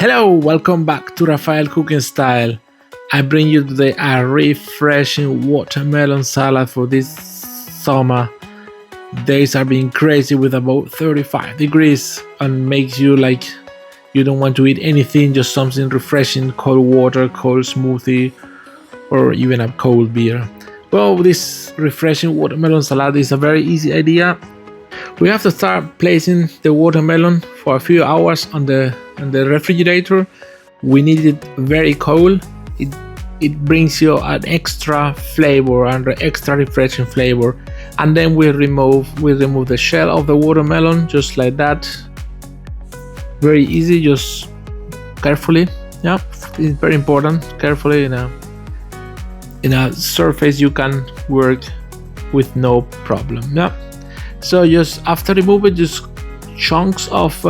Hello, welcome back to Rafael Cooking Style. I bring you today a refreshing watermelon salad for this summer. Days are being crazy with about 35 degrees and makes you like you don't want to eat anything, just something refreshing, cold water, cold smoothie, or even a cold beer. Well, this refreshing watermelon salad is a very easy idea. We have to start placing the watermelon for a few hours on the refrigerator. We need it very cold. It brings you an extra flavor and an extra refreshing flavor. And then we remove the shell of the watermelon just like that. Very easy, just carefully. Yeah, it's very important. Carefully in a surface you can work with no problem. Yeah. So just after remove it, just chunks of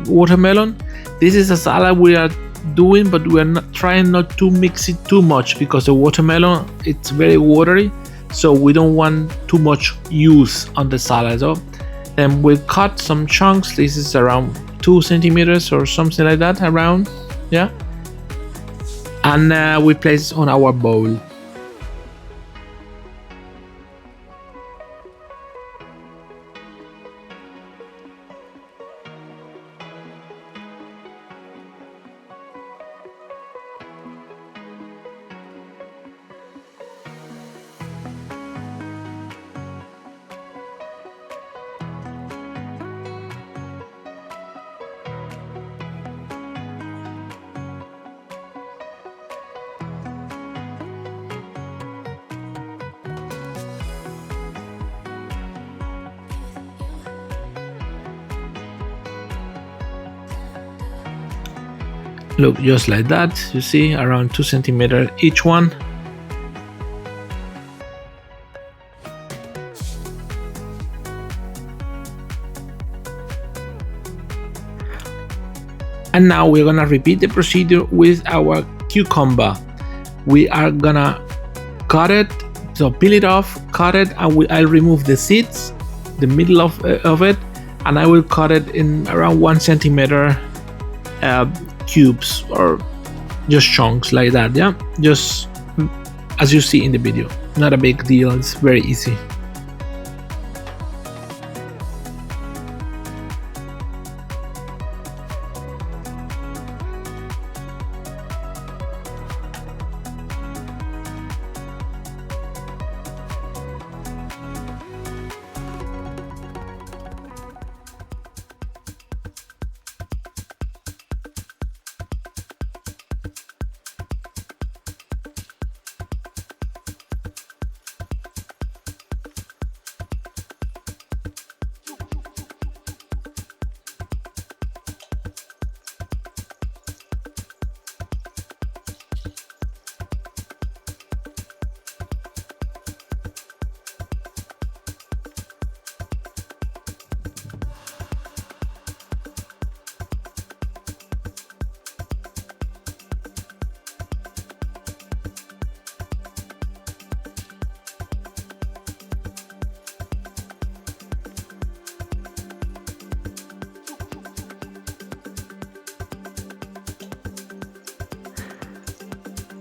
watermelon. This is a salad we are doing, but we are not trying not to mix it too much because the watermelon it's very watery, so we don't want too much juice on the salad. So then we cut some chunks. This is around 2 centimeters or something like that around, yeah. And we place it on our bowl. Look, just like that, you see, around 2 centimeters each one. And now we're gonna repeat the procedure with our cucumber. We are gonna cut it, so peel it off, cut it, and I'll remove the seeds, the middle of it, and I will cut it in around 1 centimeter cubes or just chunks like that. Yeah, just as you see in the video, not a big deal, it's very easy.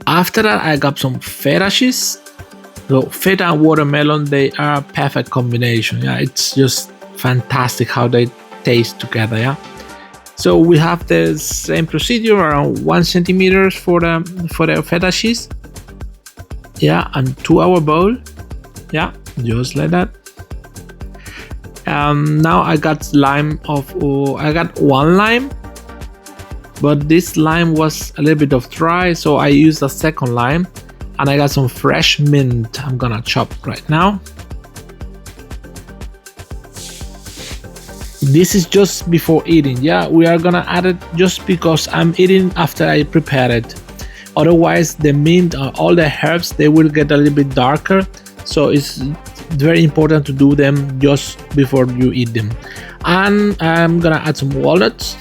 After that, I got some feta cheese. So feta and watermelon, they are a perfect combination. Yeah, it's just fantastic how they taste together. Yeah. So we have the same procedure, around 1 centimeters for the feta cheese. Yeah, and to our bowl. Yeah, just like that. Now I got I got 1 lime. But this lime was a little bit of dry, so I used a second lime, and I got some fresh mint I'm gonna chop right now. This is just before eating. Yeah, we are gonna add it just because I'm eating after I prepare it. Otherwise the mint or all the herbs, they will get a little bit darker, so it's very important to do them just before you eat them. And I'm gonna add some walnuts.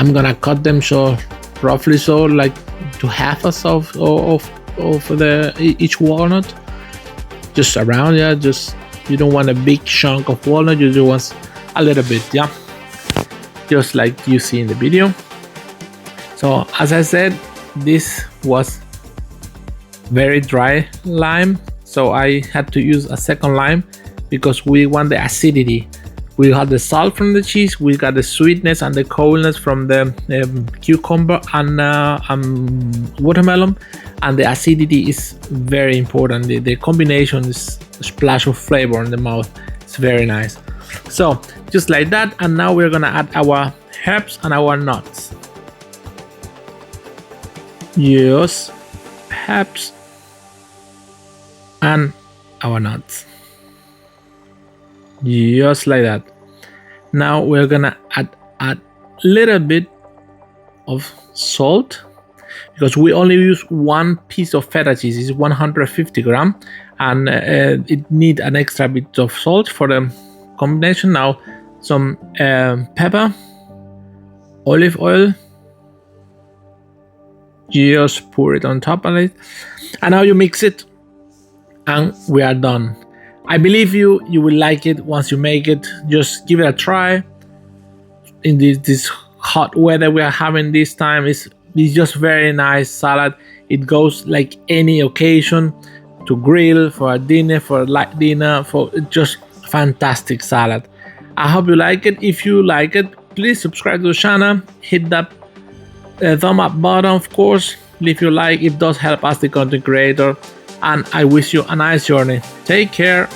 I'm gonna cut them so roughly, so like to half of each walnut, just around. Yeah, just you don't want a big chunk of walnut, you just want a little bit. Yeah, just like you see in the video. So as I said, this was very dry lime, so I had to use a second lime because we want the acidity. We had the salt from the cheese, we got the sweetness and the coldness from the cucumber and watermelon, and the acidity is very important. The combination is a splash of flavor in the mouth. It's very nice. So just like that, and now we're gonna add our herbs and our nuts. Yes, herbs and our nuts, just like that. Now we're gonna add a little bit of salt because we only use one piece of feta cheese. It's 150 gram, and it need an extra bit of salt for the combination. Now some pepper, olive oil, just pour it on top of it, and now you mix it and we are done. I believe you will like it once you make it. Just give it a try in this hot weather we are having this time. It's just very nice salad. It goes like any occasion, to grill, for a dinner, for a light dinner, for just fantastic salad. I hope you like it. If you like it, please subscribe to the channel, hit that thumb up button, of course, leave your like. It does help us, the content creator, and I wish you a nice journey. Take care.